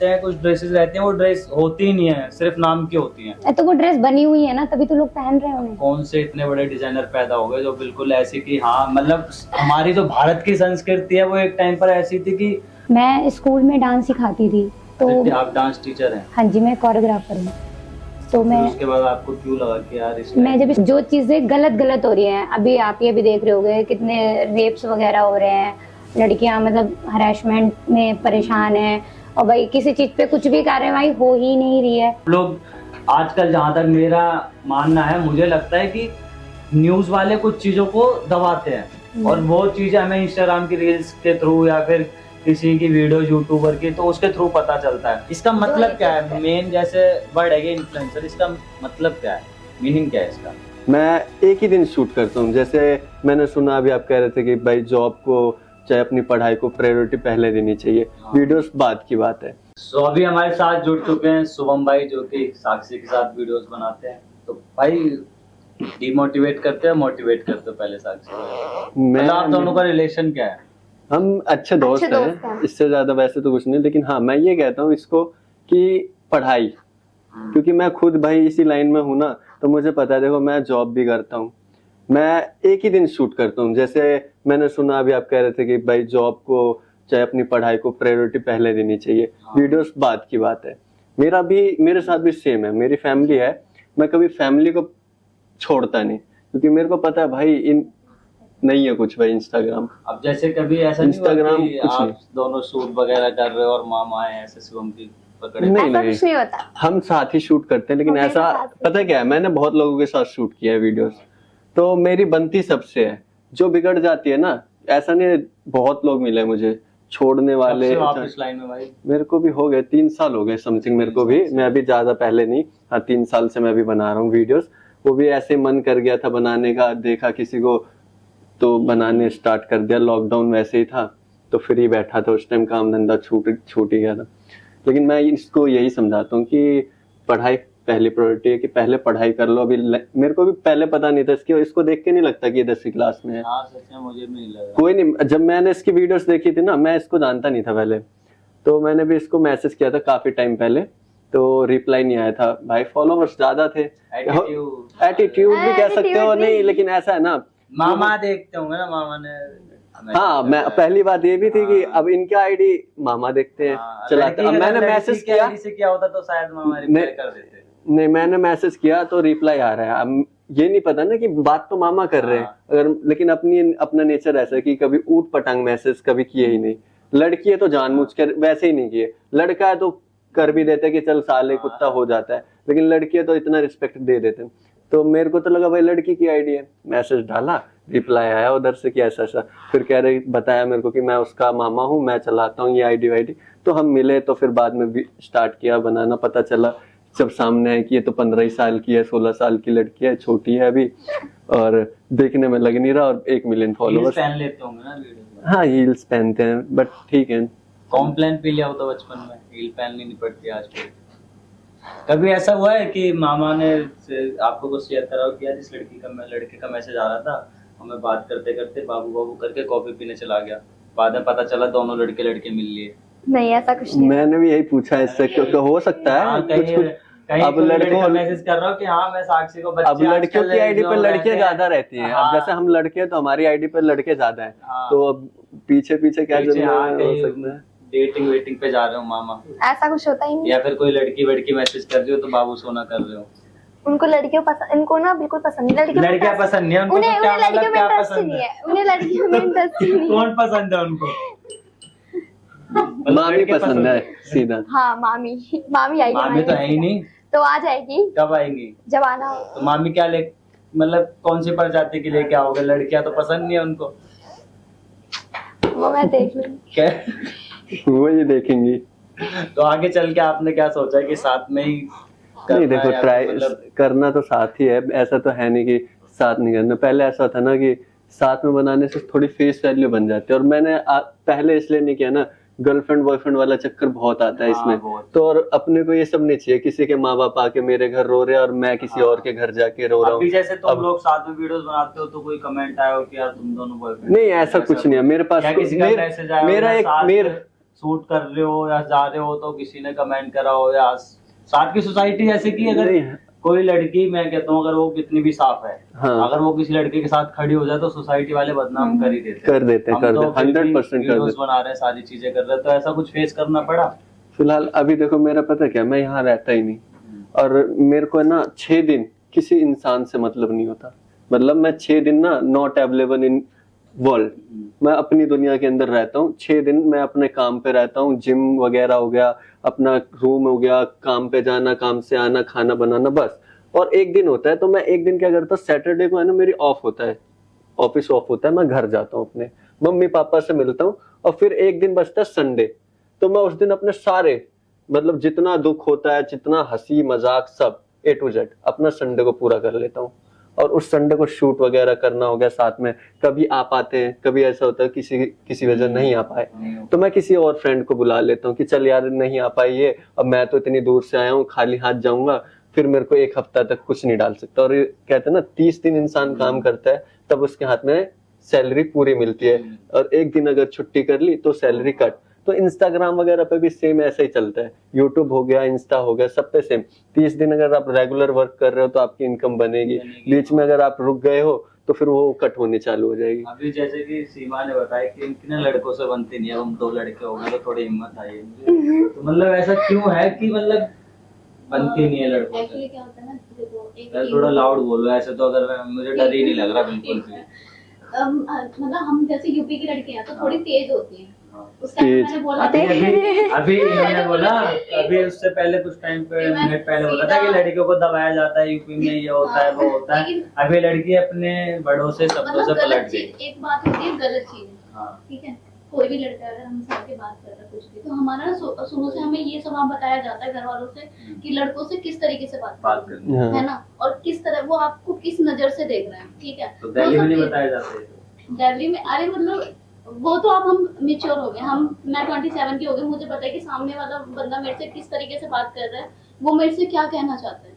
कुछ ड्रेसेस रहती हैं वो ड्रेस होती ही नहीं है, सिर्फ नाम की होती हैं। तो वो ड्रेस बनी हुई है ना, तभी तो लोग पहन रहे हैं उन्हें। कौन से इतने बड़े डिजाइनर पैदा हो गए जो बिल्कुल ऐसी कि हाँ मतलब हमारी जो भारत की संस्कृति है वो एक टाइम पर ऐसी थी कि मैं स्कूल में डांस सिखाती थी तो आप डांस टीचर हैं। हाँ जी, मैं कोरियोग्राफर हूँ। तो मैं उसके बाद आपको क्यों लगा कि यार मैं जब जो चीजें गलत हो रही हैं, अभी आप ये भी देख रहे होगे कितने रेप्स वगैरह हो रहे हैं, लड़कियां मतलब हरासमेंट में परेशान हैं, और भाई किसी चीज पे कुछ भी कार्रवाई हो ही नहीं रही है। लोग आजकल, जहाँ तक मेरा मानना है, मुझे लगता है कि न्यूज वाले कुछ चीजों को दबाते हैं और वो चीजें हमें इंस्टाग्राम की रील्स के थ्रू या फिर किसी की वीडियो यूट्यूबर की तो उसके थ्रू पता चलता है। इसका मतलब क्या है? मेन जैसे वर्ड है इन्फ्लुएंसर, इसका मतलब क्या है, मीनिंग क्या है इसका? मैं एक ही दिन शूट करता हूँ। जैसे मैंने सुना अभी आप कह रहे थे कि भाई जॉब को चाहे अपनी पढ़ाई को प्रायोरिटी पहले देनी चाहिए, वीडियोस बाद की बात है। सो अभी हमारे साथ जुड़ चुके हैं शुभम भाई, जो कि साक्षी के साथ वीडियोस बनाते हैं। तो भाई डिमोटिवेट करते हो मोटिवेट करते हो पहले साक्षी? मतलब आप दोनों का रिलेशन क्या है? हम अच्छे दोस्त हैं, इससे ज्यादा वैसे तो कुछ नहीं, लेकिन हाँ मैं ये कहता हूँ इसको कि पढ़ाई, क्योंकि मैं खुद भाई इसी लाइन में हूँ ना, तो मुझे पता है। देखो मैं जॉब भी करता हूँ, मैं एक ही दिन शूट करता हूँ। जैसे मैंने सुना अभी आप कह रहे थे कि भाई जॉब को चाहे अपनी पढ़ाई को प्रायोरिटी पहले देनी चाहिए, वीडियोस बाद की बात है। मेरे साथ भी सेम है। मेरी फैमिली है, मैं कभी फैमिली को छोड़ता नहीं, क्योंकि मेरे को पता है भाई इन नहीं है कुछ भाई इंस्टाग्राम। अब जैसे कभी ऐसा इंस्टाग्राम नहीं हुआ कि आप दोनों शूट वगैरह कर रहे हो और मामा आए ऐसे शिवम की पकड़े? नहीं कुछ नहीं होता, हम साथ ही शूट करते हैं। लेकिन ऐसा पता क्या है, मैंने बहुत लोगों के साथ शूट किया है वीडियोस, तो मेरी बनती सबसे है। जो बिगड़ जाती है ना, ऐसा नहीं, बहुत लोग मिले मुझे छोड़ने वाले। इस लाइन में भाई मेरे को भी हो गए 3 साल हो गए समथिंग मेरे को भी। मैं अभी ज्यादा पहले नहीं, हाँ 3 साल से मैं भी बना रहा हूँ वीडियोस। वो भी ऐसे मन कर गया था बनाने का, देखा किसी को तो बनाने स्टार्ट कर दिया। लॉकडाउन वैसे ही था तो फ्री बैठा था उस टाइम, काम धंधा छूट ही गया था। लेकिन मैं इसको यही समझाता हूँ कि पढ़ाई पहली प्रायोरिटी है, कि पहले पढ़ाई कर लो। अभी मेरे को भी पहले पता नहीं था, इसको देख के नहीं लगता कि ये 10वीं क्लास में है। हाँ सच में मुझे भी नहीं लगा। कोई नहीं, जब मैंने इसकी वीडियोस देखी थी ना, मैं इसको जानता नहीं था पहले, तो मैंने भी इसको मैसेज किया था काफी टाइम पहले, तो रिप्लाई नहीं आया था। भाई फॉलोवर्स ज्यादा थे, एटीट्यूड भी कह सकते हो, नहीं लेकिन ऐसा है ना, मामा देखते होंगे ना, मामा ने। हाँ मैं पहली बात ये भी थी कि अब इनके आईडी मामा देखते हैं चलाते। अब मैंने मैसेज किया होता तो शायद मामा रिप्लाई कर देते। नहीं, मैंने मैसेज किया तो रिप्लाई आ रहा है। अब ये नहीं पता ना कि बात तो मामा कर रहे हैं अगर, लेकिन अपना नेचर ऐसा है कि कभी ऊट पटांग मैसेज कभी किए ही नहीं। लड़की है तो जानबूझ कर वैसे ही नहीं किए, लड़का है तो कर भी देते कि चल साले कुत्ता हो जाता है, लेकिन लड़की है तो इतना रिस्पेक्ट दे देते हैं। तो मेरे को तो लगा भाई लड़की की आईडी है, मैसेज डाला, रिप्लाई आया उधर से कि ऐसा ऐसा। फिर कह रहे, बताया मेरे को कि मैं उसका मामा हूँ, मैं चलाता हूँ ये आईडी। तो हम मिले, तो फिर बाद में भी स्टार्ट किया बनाना। पता चला जब सामने है कि ये तो 15 साल की है, 16 साल की लड़की है, छोटी है अभी, और देखने में लग नहीं रहा, और 1 मिलियन फॉलोअर्स। पहन लेते होंगे ना वीडियो में? हाँ हील्स पहनते हैं, बट ठीक है। कॉम्प्लेन पी लिया होता बचपन में, हील पहननी नहीं पड़ती आजकल। कभी ऐसा हुआ है कि मामा ने आपको कुछ शेयर करा हो कि यार इस लड़के का मैसेज आ रहा था, हमें बात करते करते बाबू करके कॉफी पीने चला गया, बाद में पता चला दोनों लड़के मिल लिए? नहीं ऐसा कुछ नहीं। मैंने भी यही पूछा इससे, क्योंकि हो सकता है कहीं अब लड़कों मैसेज कर रहा हूँ कि हाँ मैं साक्षी को अब लड़कियों की आईडी पर लड़के ज्यादा रहती हैं। अब जैसे हम लड़के हैं तो हमारी आईडी पर लड़के ज्यादा हैं, तो अब पीछे क्या जरूरत हो सकता है? डेटिंग वेटिंग पे जा रहे हो मामा? ऐसा कुछ होता ही नहीं। या फिर कोई लड़की मैसेज कर रही हो तो बाबू सोना कर रहे हो? उनको लड़कियों पसंद, इनको ना बिल्कुल पसंद नहीं। लड़कियां पसंद नहीं है उनको, उन्हें लड़कियों में इंटरेस्ट नहीं है, उन्हें लड़कियों में इंटरेस्ट नहीं है। कौन पसंद है उनको? मामी पसंद है सीधा। हाँ मामी आएगी। मामी तो है ही नहीं, तो आ जाएगी। कब आएंगी? जब आना हो। तो मामी क्या मतलब कौन सी प्रजाति की लेके आओगे? लड़कियां तो पसंद नहीं है उनको। वो मैं देख लूंगी। क्या वो ये देखेंगी। तो आगे चल के आपने क्या सोचा कि साथ में ही नहीं, देखो ट्राई करना तो साथ ही है, ऐसा तो है नहीं कि साथ नहीं करना। पहले ऐसा था ना कि साथ में बनाने से थोड़ी फेस वैल्यू बन जाती है, और मैंने पहले इसलिए नहीं किया ना, गर्लफ्रेंड बॉयफ्रेंड वाला चक्कर बहुत आता है इसमें। तो और अपने को ये सब नहीं चाहिए किसी के माँ बाप आके मेरे घर रो रहे हैं और मैं किसी और के घर जाके रो रहा हूँ। जैसे तुम लोग साथ में वीडियोस बनाते हो तो कोई कमेंट आया हो कि यार तुम दोनों बॉयफ्रेंड? नहीं ऐसा कुछ नहीं है मेरे पास। शूट कर रहे हो या जा रहे हो तो किसी ने कमेंट करा हो, या साथ की सोसाइटी जैसे कि अगर नहीं, कोई लड़की, मैं कहता हूँ अगर वो कितनी भी साफ है, हाँ। अगर वो किसी लड़के के साथ खड़ी हो जाए तो सोसाइटी वाले बदनाम कर ही देते कर देते हम तो 100% कर वीडियोस देते। बना रहे हैं, सारी चीजें कर रहे हैं, तो ऐसा कुछ फेस करना पड़ा? फिलहाल अभी देखो मेरा पता क्या, मैं यहाँ रहता ही नहीं, और मेरे को ना 6 दिन किसी इंसान से मतलब नहीं होता। मतलब मैं 6 दिन ना नॉट अवेलेबल इन वर्ल्ड, मैं अपनी दुनिया के अंदर रहता हूँ। 6 दिन मैं अपने काम पे रहता हूँ, जिम वगैरह हो गया, अपना रूम हो गया, काम पे जाना, काम से आना, खाना बनाना, बस। और एक दिन होता है तो मैं एक दिन क्या करता हूँ, सैटरडे को है ना मेरी ऑफ होता है, ऑफिस ऑफ होता है, मैं घर जाता हूँ, अपने मम्मी पापा से मिलता हूँ, और फिर एक दिन बचता है संडे, तो मैं उस दिन अपने सारे मतलब जितना दुख होता है, जितना हंसी मजाक सब A to Z अपना संडे को पूरा कर लेता हूँ। और उस संडे को शूट वगैरह करना हो गया साथ में, कभी आ पाते हैं, कभी ऐसा होता है किसी वजह नहीं आ पाए, तो मैं किसी और फ्रेंड को बुला लेता हूँ कि चल यार नहीं आ पाई ये, अब मैं तो इतनी दूर से आया हूँ, खाली हाथ जाऊंगा, फिर मेरे को एक हफ्ता तक कुछ नहीं डाल सकता। और ये कहते हैं ना 30 दिन इंसान काम करता है तब उसके हाथ में सैलरी पूरी मिलती है, और एक दिन अगर छुट्टी कर ली तो सैलरी कट। तो इंस्टाग्राम वगैरह पे भी सेम ऐसा ही चलता है, यूट्यूब हो गया, इंस्टा हो गया, सब पे सेम 30 दिन अगर आप रेगुलर वर्क कर रहे हो तो आपकी इनकम बनेगी, बीच में अगर आप रुक गए हो तो फिर वो कट होनी चालू हो जाएगी। अभी जैसे कि सीमा ने बताया कि इनकी ना लड़कों से बनती नहीं है, हम 2 लड़के हो गए तो थोड़ी हिम्मत आई है मुझे। तो मतलब ऐसा क्यों है कि मतलब बनती नहीं है लड़कों से? एक्चुअली क्या होता है ना, देखो यार थोड़ा लाउड बोलो, ऐसे तो अगर मुझे डर ही नहीं लग रहा बिल्कुल भी। मतलब हम जैसे यूपी की लड़कियां हैं तो थोड़ी तेज होती हैं। उस तेज। टाइम मैंने बोला अभी इन्होंने बोला, अभी उससे पहले कुछ टाइम पे मिनट पहले बोला था कि लड़कियों को दबाया जाता है यूपी में, ये होता है वो होता है। अभी लड़की अपने बड़ों से शब्दों से मतलब पलट गलत गई। चीज, एक बात होती है गलत चीज, हाँ। ठीक है, कोई भी लड़का अगर हम साथ बात कर रहा है कुछ भी, तो हमारा ना शुरू से हमें ये स्वभाव बताया जाता है घर वालों से कि लड़कों से किस तरीके से बात करनी हाँ। है ना, और किस तरह वो आपको किस नजर से देख रहे हैं, ठीक है। तो दिल्ली में नहीं बताया जाता है? दिल्ली में अरे मतलब वो तो अब हम मेच्योर हो गए, मैं 27 की हो गई, मुझे पता है कि सामने वाला बंदा मेरे से किस तरीके से बात कर रहा है, वो मेरे से क्या कहना चाहता है,